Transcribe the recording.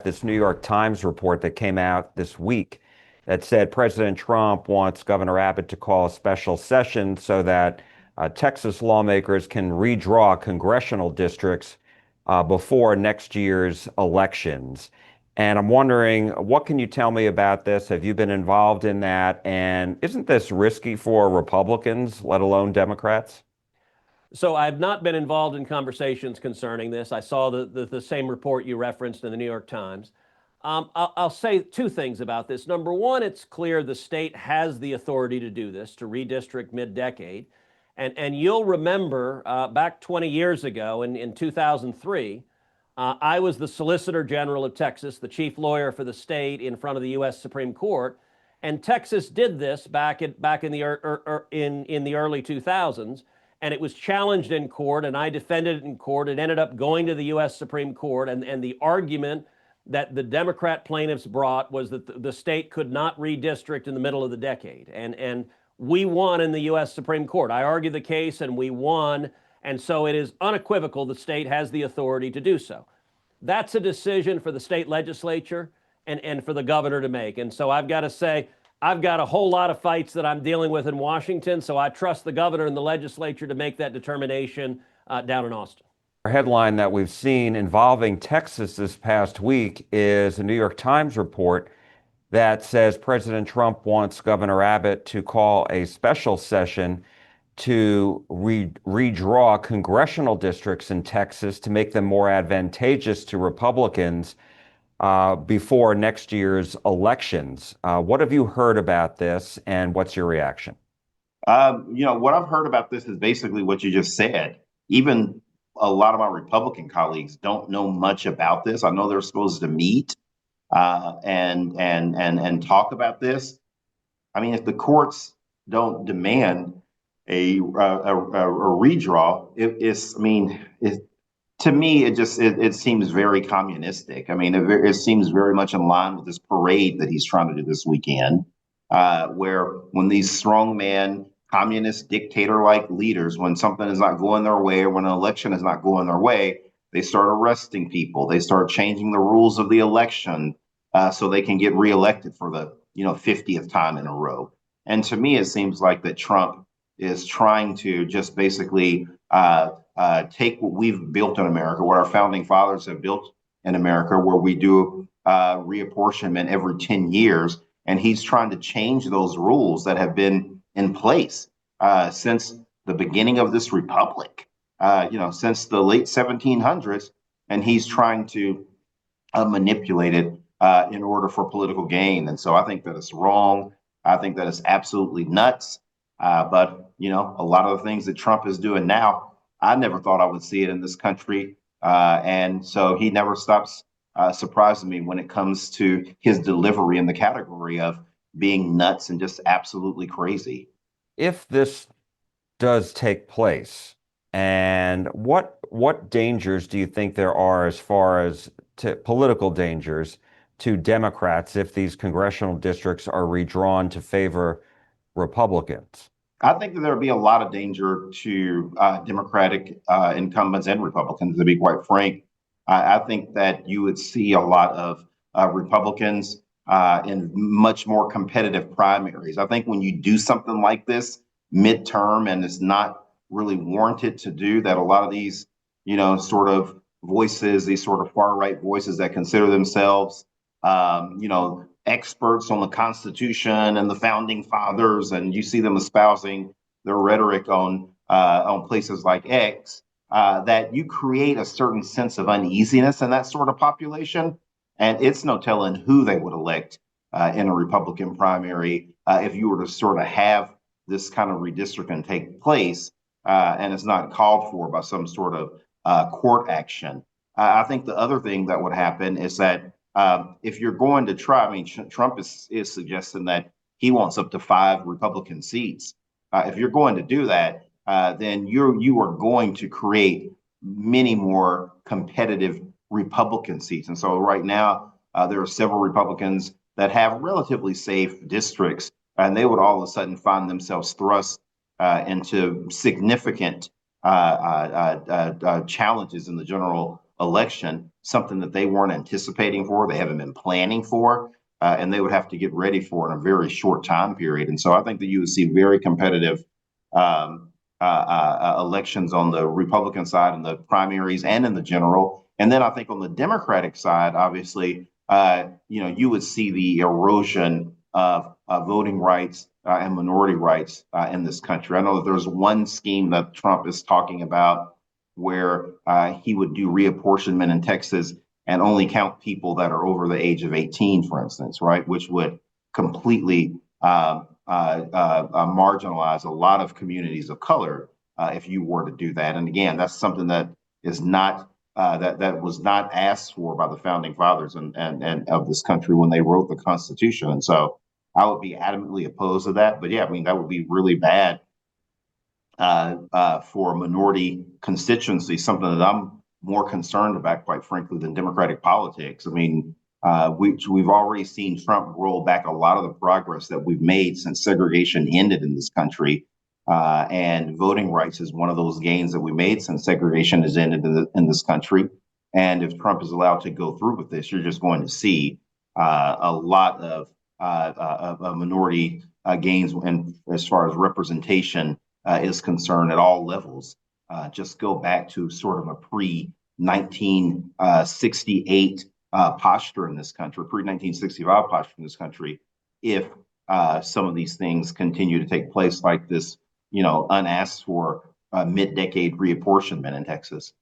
this New York Times report that came out this week that said President Trump wants Governor Abbott to call a special session so that Texas lawmakers can redraw congressional districts before next year's elections. And I'm wondering, what can you tell me about this? Have you been involved in that? And isn't this risky for Republicans, let alone Democrats? So I've not been involved in conversations concerning this. I saw the same report you referenced in the New York Times. I'll say two things about this. Number one, it's clear the state has the authority to do this, to redistrict mid-decade. And you'll remember back 20 years ago in 2003, I was the Solicitor General of Texas, the chief lawyer for the state in front of the U.S. Supreme Court. And Texas did this back in the early 2000s. And it was challenged in court, and I defended it in court. It ended up going to the U.S. Supreme Court, and the argument that the Democrat plaintiffs brought was that the state could not redistrict in the middle of the decade. And we won in the U.S. Supreme Court. I argued the case, and we won. And so it is unequivocal the state has the authority to do so. That's a decision for the state legislature and for the governor to make. And so I've got to say, I've got a whole lot of fights that I'm dealing with in Washington, so I trust the governor and the legislature to make that determination down in Austin. A headline that we've seen involving Texas this past week is a New York Times report that says President Trump wants Governor Abbott to call a special session to redraw congressional districts in Texas to make them more advantageous to Republicans before next year's elections. What have you heard about this, and what's your reaction? What I've heard about this is basically what you just said. Even a lot of my Republican colleagues don't know much about this. I know they're supposed to meet and talk about this. I mean, if the courts don't demand a redraw, to me, it seems very communistic. I mean, it seems very much in line with this parade that he's trying to do this weekend, where when these strongman, communist, dictator-like leaders, when something is not going their way or when an election is not going their way, they start arresting people. They start changing the rules of the election so they can get reelected for the 50th time in a row. And to me, it seems like that Trump is trying to just basically take what we've built in America, what our founding fathers have built in America, where we do reapportionment every 10 years. And he's trying to change those rules that have been in place since the beginning of this republic, since the late 1700s. And he's trying to manipulate it in order for political gain. And so I think that it's wrong. I think that it's absolutely nuts. But a lot of the things that Trump is doing now, I never thought I would see it in this country. And so he never stops surprising me when it comes to his delivery in the category of being nuts and just absolutely crazy. If this does take place, and what dangers do you think there are as far as political dangers to Democrats if these congressional districts are redrawn to favor Republicans? I think that there would be a lot of danger to Democratic incumbents and Republicans, to be quite frank. I think that you would see a lot of Republicans in much more competitive primaries. I think when you do something like this midterm and it's not really warranted to do, that a lot of these, sort of voices, these sort of far right voices that consider themselves, experts on the Constitution and the founding fathers, and you see them espousing their rhetoric on places like X, that you create a certain sense of uneasiness in that sort of population. And it's no telling who they would elect in a Republican primary if you were to sort of have this kind of redistricting take place and it's not called for by some sort of court action. I think the other thing that would happen is that if you're going to try, Trump is suggesting that he wants up to 5 Republican seats. If you're going to do that, then you are going to create many more competitive Republican seats. And so right now, there are several Republicans that have relatively safe districts, and they would all of a sudden find themselves thrust into significant challenges in the general election. something that they weren't anticipating for, they haven't been planning for, and they would have to get ready for in a very short time period. And so I think that you would see very competitive elections on the Republican side in the primaries and in the general. And then I think on the Democratic side, obviously, you would see the erosion of voting rights and minority rights in this country. I know that there's one scheme that Trump is talking about where he would do reapportionment in Texas and only count people that are over the age of 18, for instance, right? Which would completely marginalize a lot of communities of color if you were to do that. And again, that's something that is not that was not asked for by the founding fathers and of this country when they wrote the Constitution. And so I would be adamantly opposed to that. But yeah, I mean, that would be really bad for minority constituency, something that I'm more concerned about, quite frankly, than Democratic politics. I mean, we've already seen Trump roll back a lot of the progress that we've made since segregation ended in this country. And voting rights is one of those gains that we made since segregation has ended in this country. And if Trump is allowed to go through with this, you're just going to see a lot of minority gains, and as far as representation is concerned at all levels. Just go back to sort of a pre-1968 posture in this country, pre-1965 posture in this country, if some of these things continue to take place, like this, unasked for mid-decade reapportionment in Texas.